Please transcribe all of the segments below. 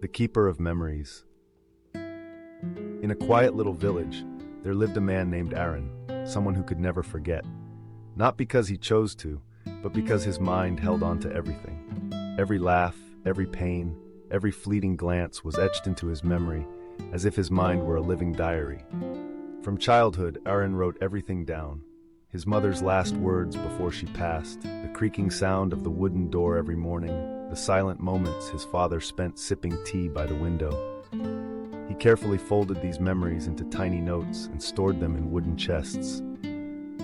The keeper of memories. In a quiet little village, there lived a man named Aaron, someone who could never forget. Not because he chose to, but because his mind held on to everything. Every laugh, every pain, every fleeting glance was etched into his memory, as if his mind were a living diary. From childhood, Aaron wrote everything down. His mother's last words before she passed, the creaking sound of the wooden door every morning, the silent moments his father spent sipping tea by the window. He carefully folded these memories into tiny notes and stored them in wooden chests.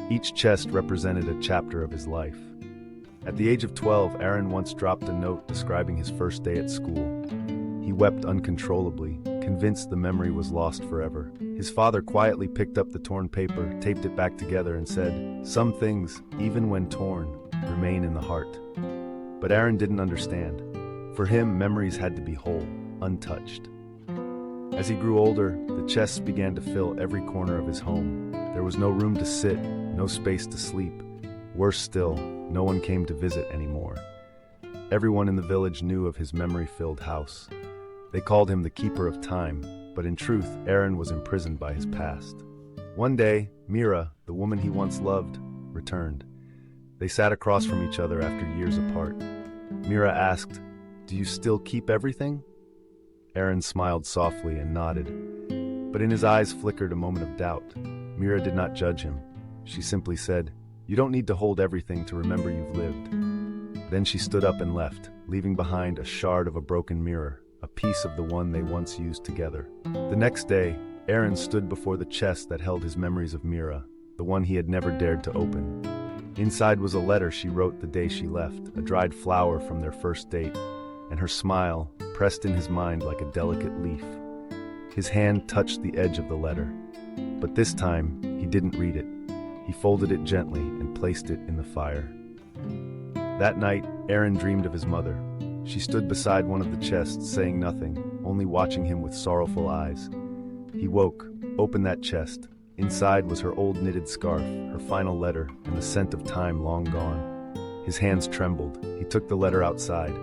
Each chest represented a chapter of his life. At the age of 12, Aaron once dropped a note describing his first day at school. He wept uncontrollably, convinced the memory was lost forever. His father quietly picked up the torn paper, taped it back together, and said, "Some things, even when torn, remain in the heart." But Aaron didn't understand. For him, memories had to be whole, untouched. As he grew older, the chests began to fill every corner of his home. There was no room to sit, no space to sleep. Worse still, no one came to visit anymore. Everyone in the village knew of his memory-filled house. They called him the keeper of time, but in truth, Aaron was imprisoned by his past. One day, Mira, the woman he once loved, returned. They sat across from each other after years apart. Mira asked, "Do you still keep everything?" Aaron smiled softly and nodded, but in his eyes flickered a moment of doubt. Mira did not judge him. She simply said, "You don't need to hold everything to remember you've lived." Then she stood up and left, leaving behind a shard of a broken mirror, a piece of the one they once used together. The next day, Aaron stood before the chest that held his memories of Mira, the one he had never dared to open. Inside was a letter she wrote the day she left, a dried flower from their first date, and her smile pressed in his mind like a delicate leaf. His hand touched the edge of the letter, but this time he didn't read it. He folded it gently and placed it in the fire. That night, Aaron dreamed of his mother. She stood beside one of the chests, saying nothing, only watching him with sorrowful eyes. He woke, opened that chest. Inside was her old knitted scarf, her final letter, and the scent of time long gone. His hands trembled. He took the letter outside.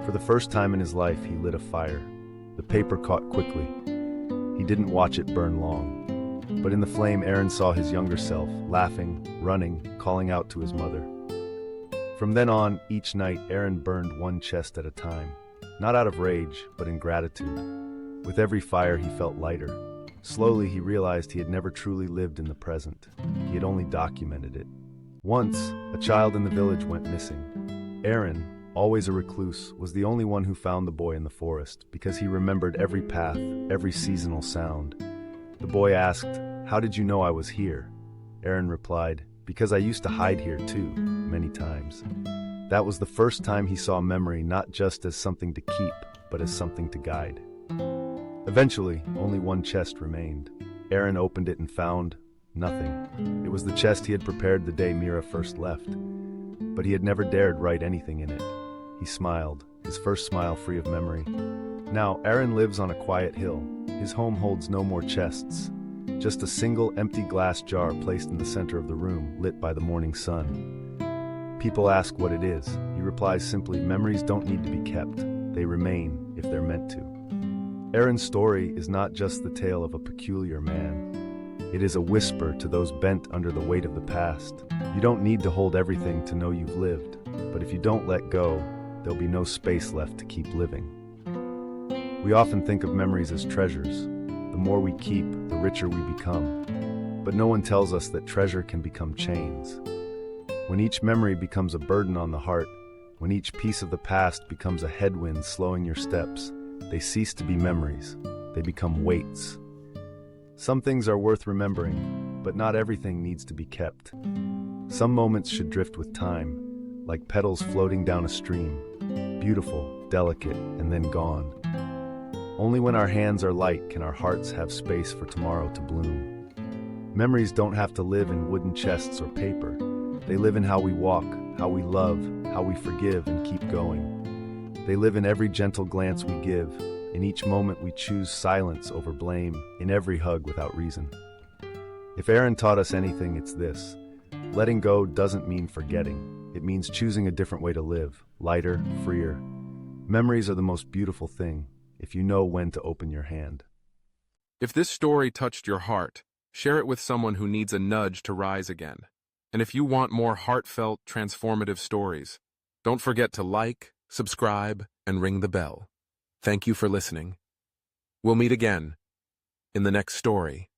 For the first time in his life, he lit a fire. The paper caught quickly. He didn't watch it burn long. But in the flame, Aaron saw his younger self, laughing, running, calling out to his mother. From then on, each night, Aaron burned one chest at a time, not out of rage, but in gratitude. With every fire, he felt lighter. Slowly, he realized he had never truly lived in the present. He had only documented it. Once, a child in the village went missing. Aaron, always a recluse, was the only one who found the boy in the forest, because he remembered every path, every seasonal sound. The boy asked, "How did you know I was here?" Aaron replied, "Because I used to hide here too, many times." That was the first time he saw memory not just as something to keep, but as something to guide. Eventually, only one chest remained. Aaron opened it and found nothing. It was the chest he had prepared the day Mira first left, but he had never dared write anything in it. He smiled, his first smile free of memory. Now, Aaron lives on a quiet hill. His home holds no more chests, just a single empty glass jar placed in the center of the room, lit by the morning sun. People ask what it is. He replies simply, "Memories don't need to be kept. They remain if they're meant to." Aaron's story is not just the tale of a peculiar man. It is a whisper to those bent under the weight of the past. You don't need to hold everything to know you've lived, but if you don't let go, there'll be no space left to keep living. We often think of memories as treasures. The more we keep, the richer we become. But no one tells us that treasure can become chains. When each memory becomes a burden on the heart, when each piece of the past becomes a headwind slowing your steps, they cease to be memories. They become weights. Some things are worth remembering, but not everything needs to be kept. Some moments should drift with time, like petals floating down a stream, beautiful, delicate, and then gone. Only when our hands are light can our hearts have space for tomorrow to bloom. Memories don't have to live in wooden chests or paper. They live in how we walk, how we love, how we forgive and keep going. They live in every gentle glance we give, in each moment we choose silence over blame, in every hug without reason. If Aaron taught us anything, it's this. Letting go doesn't mean forgetting. It means choosing a different way to live, lighter, freer. Memories are the most beautiful thing. if you know when to open your hand. If this story touched your heart, share it with someone who needs a nudge to rise again. And if you want more heartfelt, transformative stories, don't forget to like, subscribe, and ring the bell. Thank you for listening. We'll meet again in the next story.